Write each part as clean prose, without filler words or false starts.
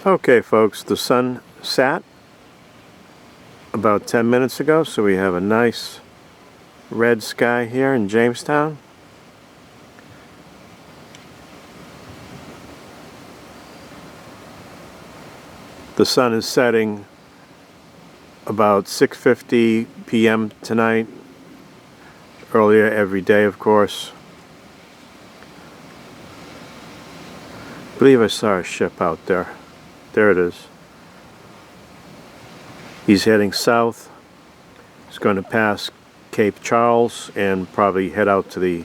Okay folks, the sun sat about 10 minutes ago, so we have a nice red sky here in Jamestown. The sun is setting about 6:50 p.m. tonight, earlier every day of course. I believe I saw a ship out there. There it is. He's heading south. He's going to pass Cape Charles and probably head out to the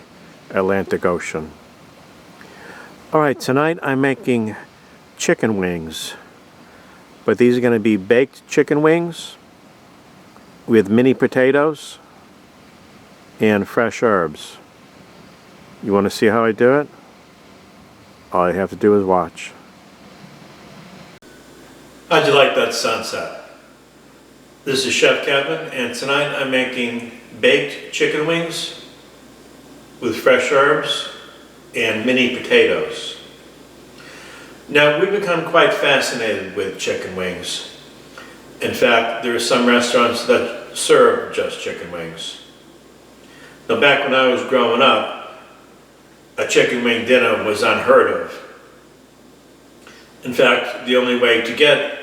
Atlantic Ocean. Alright, tonight I'm making chicken wings. But these are going to be baked chicken wings with mini potatoes and fresh herbs. You want to see how I do it? All you have to do is watch. How'd you like that sunset? This is Chef Kevin, and tonight I'm making baked chicken wings with fresh herbs and mini potatoes. Now, we've become quite fascinated with chicken wings. In fact, there are some restaurants that serve just chicken wings. Now, back when I was growing up, a chicken wing dinner was unheard of. In fact, the only way to get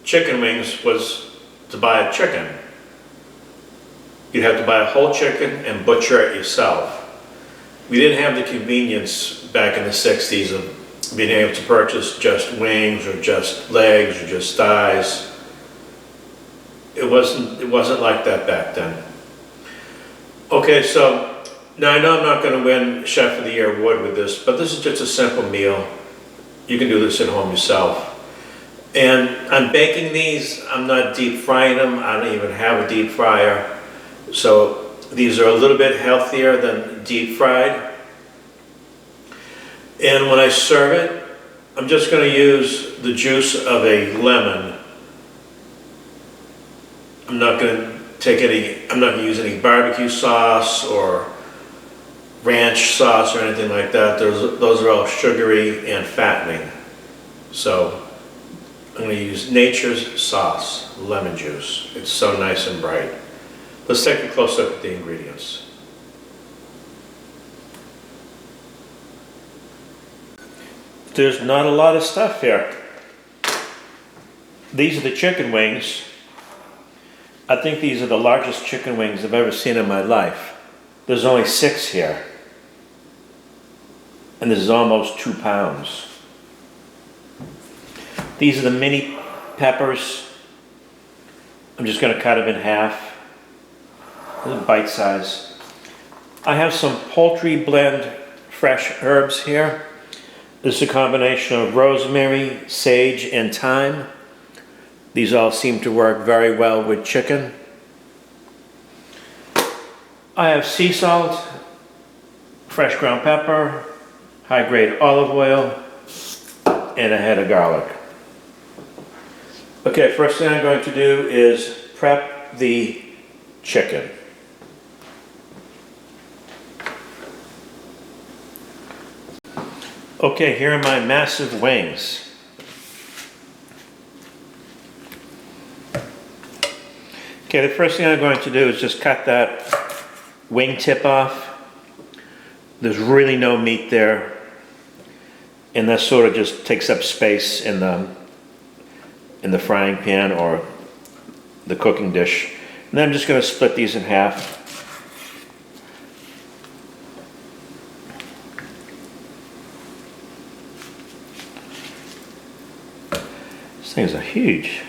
chicken wings was to buy a chicken. You'd have to buy a whole chicken and butcher it yourself. We didn't have the convenience back in the 60s of being able to purchase just wings or just legs or just thighs. It wasn't like that back then. Okay, so now I know I'm not going to win Chef of the Year award with this, but this is just a simple meal. You can do this at home yourself. And I'm baking these. I'm not deep frying them. I don't even have a deep fryer. So these are a little bit healthier than deep fried. And when I serve it, I'm just going to use the juice of a lemon. I'm not going to use any barbecue sauce or ranch sauce or anything like that. Those are all sugary and fattening. So I'm going to use nature's sauce, lemon juice. It's so nice and bright. Let's take a close look at the ingredients. There's not a lot of stuff here. These are the chicken wings. I think these are the largest chicken wings I've ever seen in my life. There's only 6 here. And this is almost 2 pounds. These are the mini peppers. I'm just going to cut them in half. They're bite size. I have some Poultry Blend fresh herbs here. This is a combination of rosemary, sage, and thyme. These all seem to work very well with chicken. I have sea salt, fresh ground pepper, high-grade olive oil, and a head of garlic. Okay, first thing I'm going to do is prep the chicken. Okay, here are my massive wings. Okay, the first thing I'm going to do is just cut that wing tip off. There's really no meat there, and that sort of just takes up space in the frying pan or the cooking dish. And then I'm just going to split these in half. These things are huge.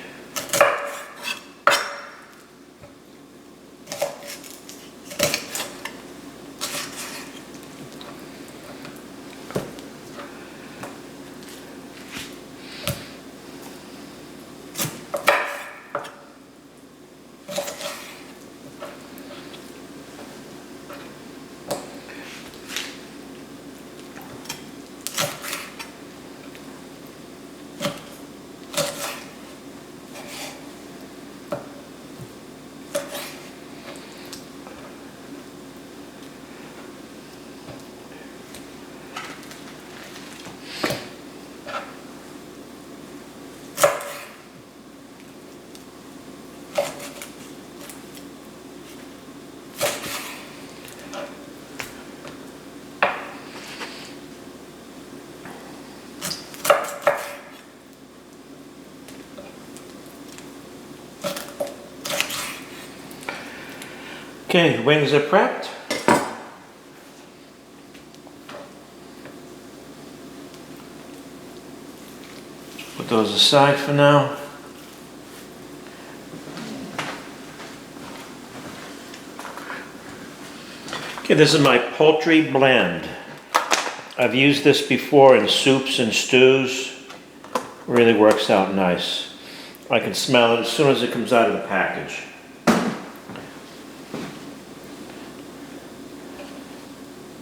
Okay, wings are prepped. Put those aside for now. Okay, this is my Poultry Blend. I've used this before in soups and stews. Really works out nice. I can smell it as soon as it comes out of the package.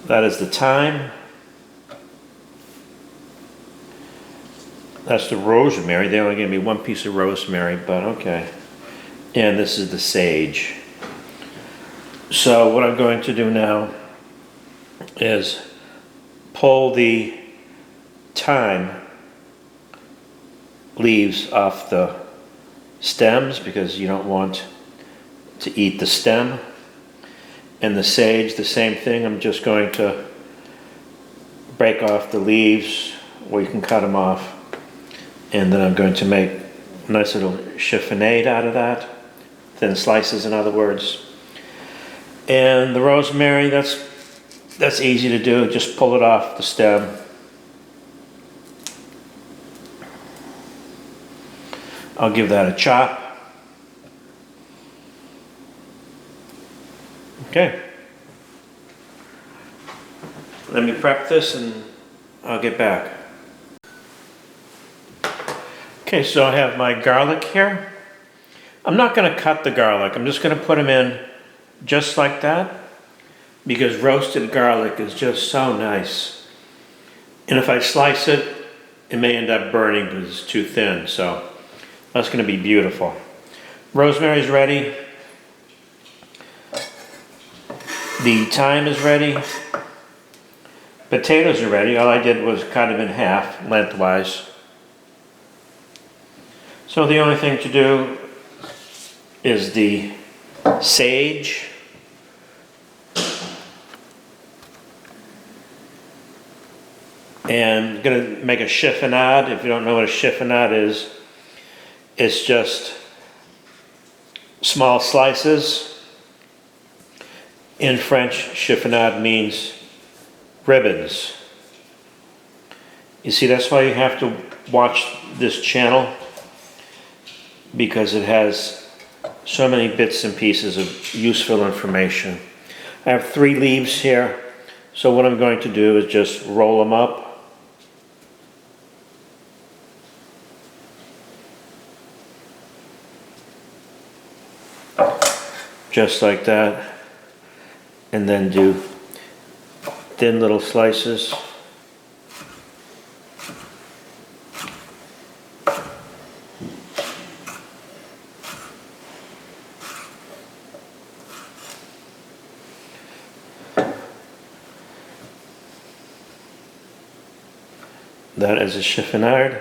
That is the thyme. That's the rosemary. They only gave me one piece of rosemary, but okay. And this is the sage. So what I'm going to do now is pull the thyme leaves off the stems because you don't want to eat the stem. And the sage, the same thing. I'm just going to break off the leaves, or you can cut them off. And then I'm going to make a nice little chiffonade out of that. Thin slices, in other words. And the rosemary, that's easy to do. Just pull it off the stem. I'll give that a chop. Okay. Let me prep this and I'll get back. Okay, so I have my garlic here. I'm not going to cut the garlic. I'm just going to put them in just like that because roasted garlic is just so nice. And if I slice it, it may end up burning because it's too thin. So that's going to be beautiful. Rosemary's ready. The thyme is ready. Potatoes are ready. All I did was cut them in half lengthwise. So the only thing to do is the sage. And I'm going to make a chiffonade. If you don't know what a chiffonade is, it's just small slices. In French, chiffonade means ribbons. You see, that's why you have to watch this channel, because it has so many bits and pieces of useful information. I have 3 leaves here, so what I'm going to do is just roll them up. Just like that. And then do thin little slices. That is a chiffonade.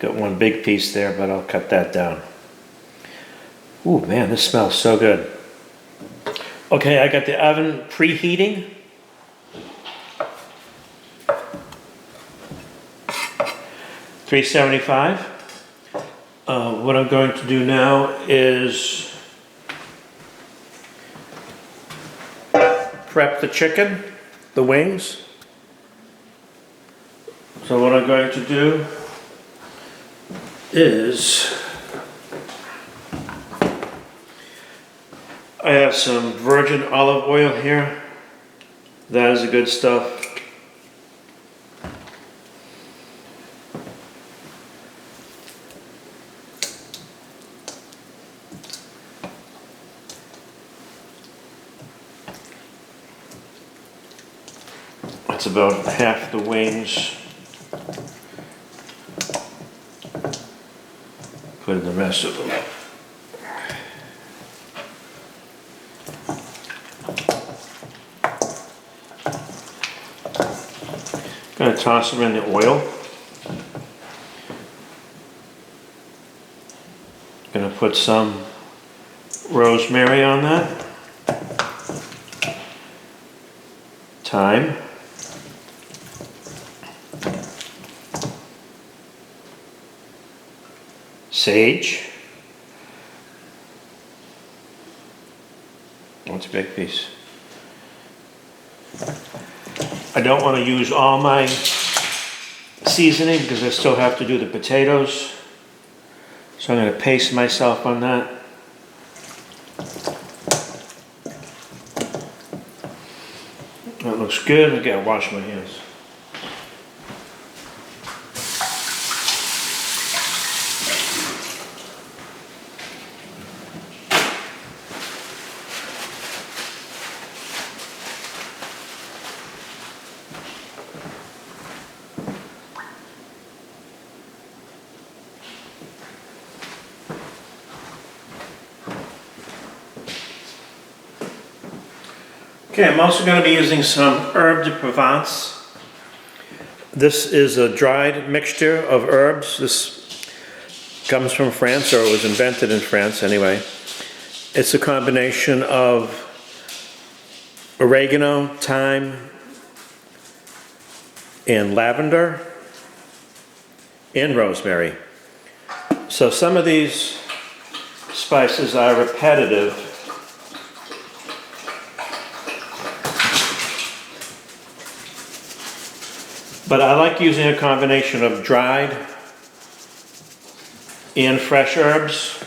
Got one big piece there, but I'll cut that down. Ooh, man, this smells so good. Okay, I got the oven preheating. $375. What I'm going to do now is prep the chicken, the wings. So what I'm going to do is I have some virgin olive oil here. That is the good stuff. That's about half the wings. Put in the rest of them. Gonna toss them in the oil. Gonna put some rosemary on that. Thyme. Sage. it's a big piece. I don't want to use all my seasoning because I still have to do the potatoes. So I'm going to pace myself on that. That looks good. I gotta wash my hands. Okay, I'm also going to be using some herb de Provence. This is a dried mixture of herbs. This comes from France, or it was invented in France anyway. It's a combination of oregano, thyme, and lavender, and rosemary. So some of these spices are repetitive. But I like using a combination of dried and fresh herbs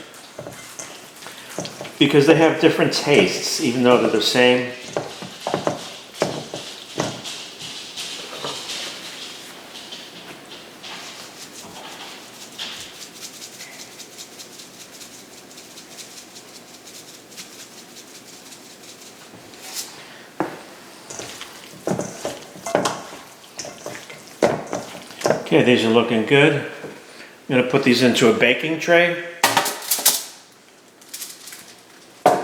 because they have different tastes, even though they're the same. Okay, these are looking good. I'm going to put these into a baking tray. I'm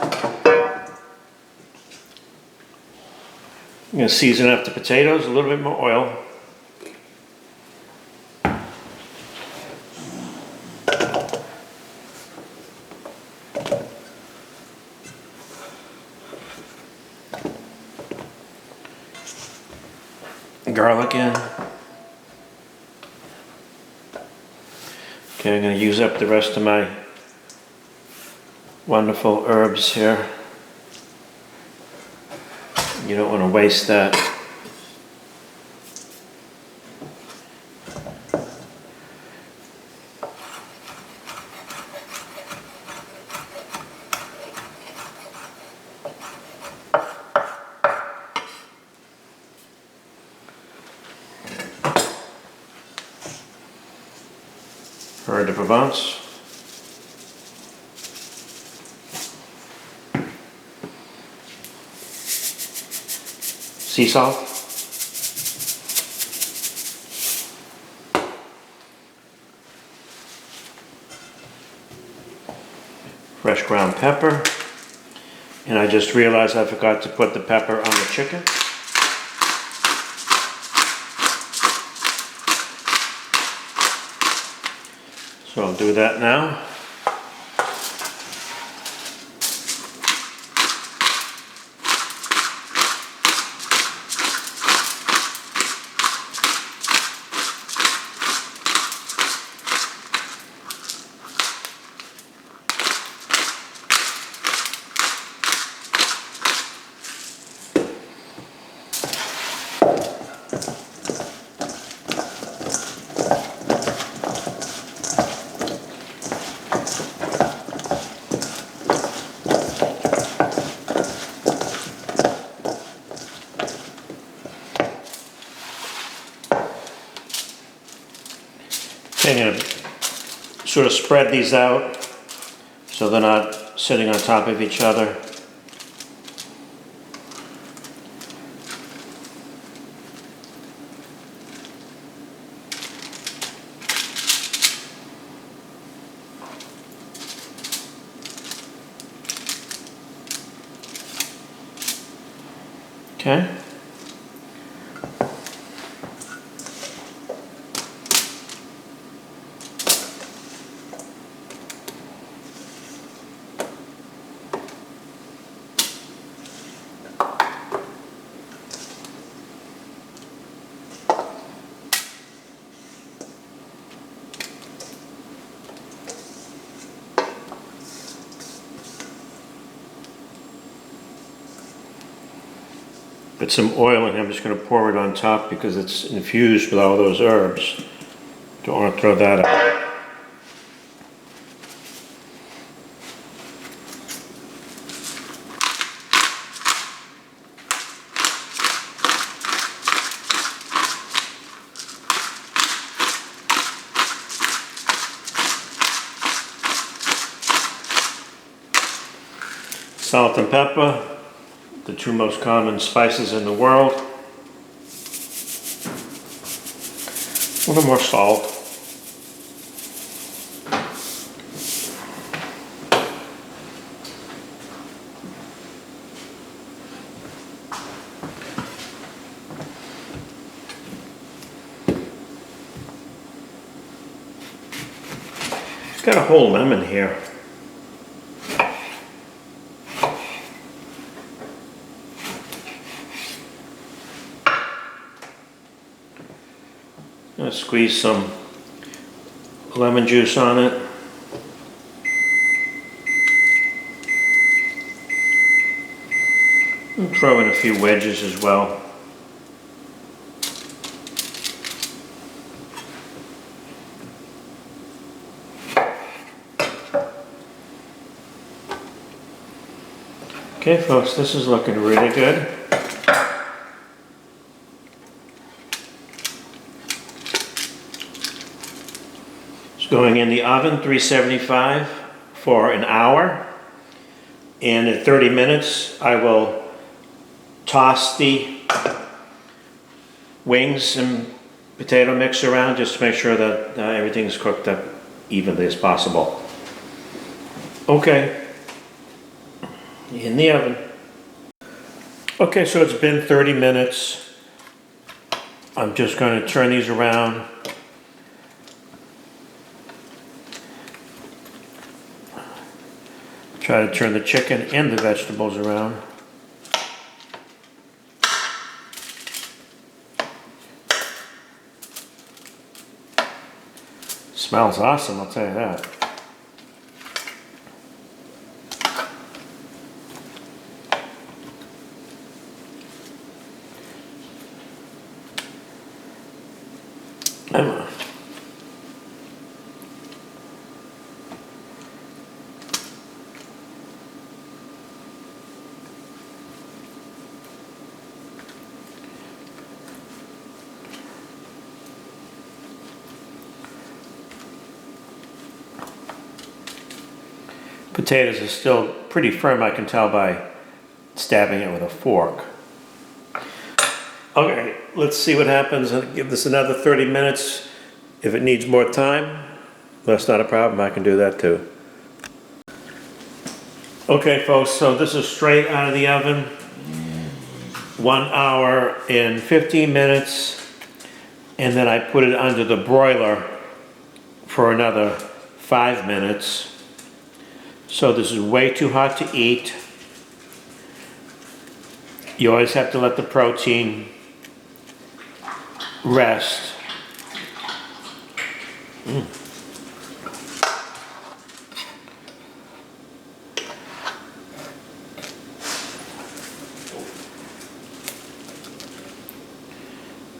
going to season up the potatoes, a little bit more oil. Garlic in. Okay, I'm going to use up the rest of my wonderful herbs here. You don't want to waste that. Herb de Provence. Sea salt. Fresh ground pepper. And I just realized I forgot to put the pepper on the chicken. So I'll do that now. I'm going to sort of spread these out so they're not sitting on top of each other. Okay. put some oil in. I'm just going to pour it on top because it's infused with all those herbs. Don't want to throw that out. Salt and pepper, the two most common spices in the world. A little more salt. Got a whole lemon here. I'm going to squeeze some lemon juice on it. And throw in a few wedges as well. Okay folks, this is looking really good. It's going in the oven, 375 for an hour. And in 30 minutes, I will toss the wings and potato mix around just to make sure that everything's cooked up evenly as possible. Okay. In the oven. Okay, so it's been 30 minutes. I'm just going to turn these around. Try to turn the chicken and the vegetables around. Smells awesome, I'll tell you that. Potatoes are still pretty firm, I can tell by stabbing it with a fork. Okay, let's see what happens. I'll give this another 30 minutes. If it needs more time, that's not a problem, I can do that too. Okay folks, so this is straight out of the oven. 1 hour and 15 minutes. And then I put it under the broiler for another 5 minutes. So this is way too hot to eat. You always have to let the protein rest.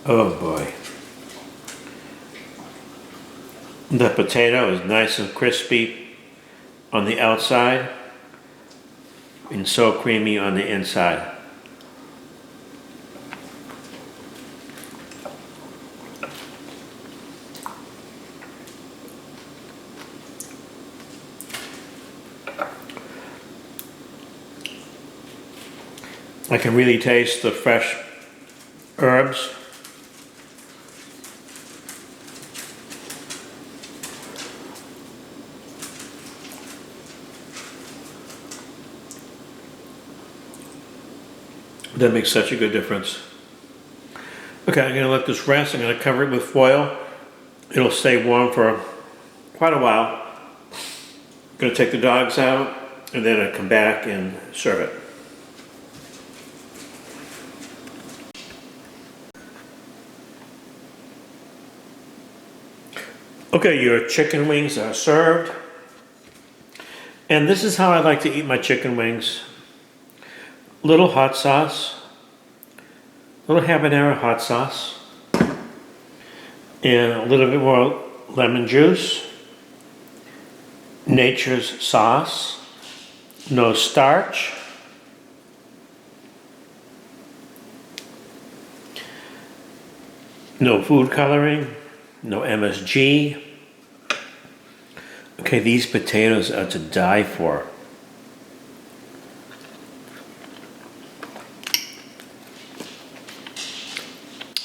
Oh boy. The potato is nice and crispy on the outside and so creamy on the inside. I can really taste the fresh herbs. That makes such a good difference. Okay, I'm going to let this rest. I'm going to cover it with foil. It'll stay warm for quite a while. I'm going to take the dogs out and then I'll come back and serve it. Okay, your chicken wings are served. And this is how I like to eat my chicken wings. Little hot sauce, little habanero hot sauce, and a little bit more lemon juice, nature's sauce, no starch, no food coloring, no MSG. Okay, these potatoes are to die for.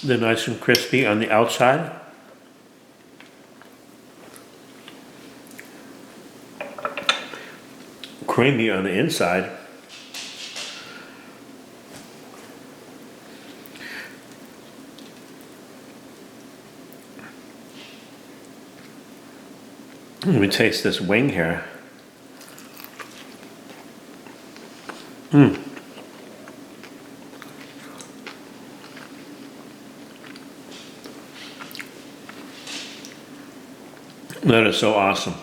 They're nice and crispy on the outside. Creamy on the inside. Let me taste this wing here. That is so awesome.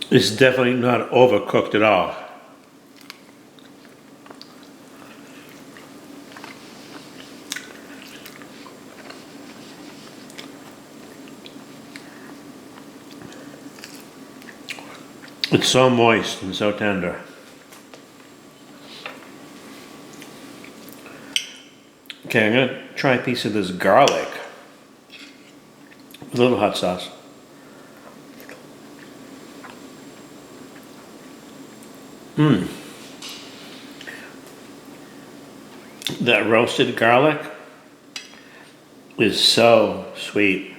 It's definitely not overcooked at all. It's so moist and so tender. Okay, I'm gonna try a piece of this garlic. A little hot sauce. That roasted garlic is so sweet.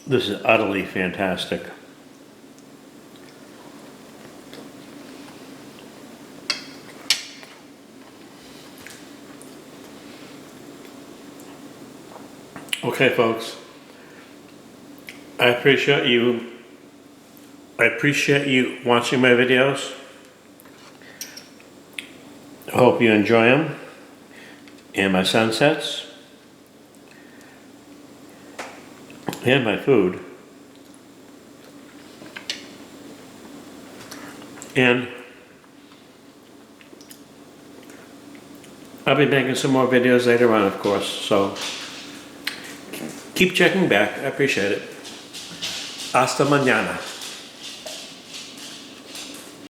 This is utterly fantastic. Okay, folks. I appreciate you watching my videos. I hope you enjoy them and my sunsets and my food. And I'll be making some more videos later on, of course, so keep checking back. I appreciate it. Hasta mañana.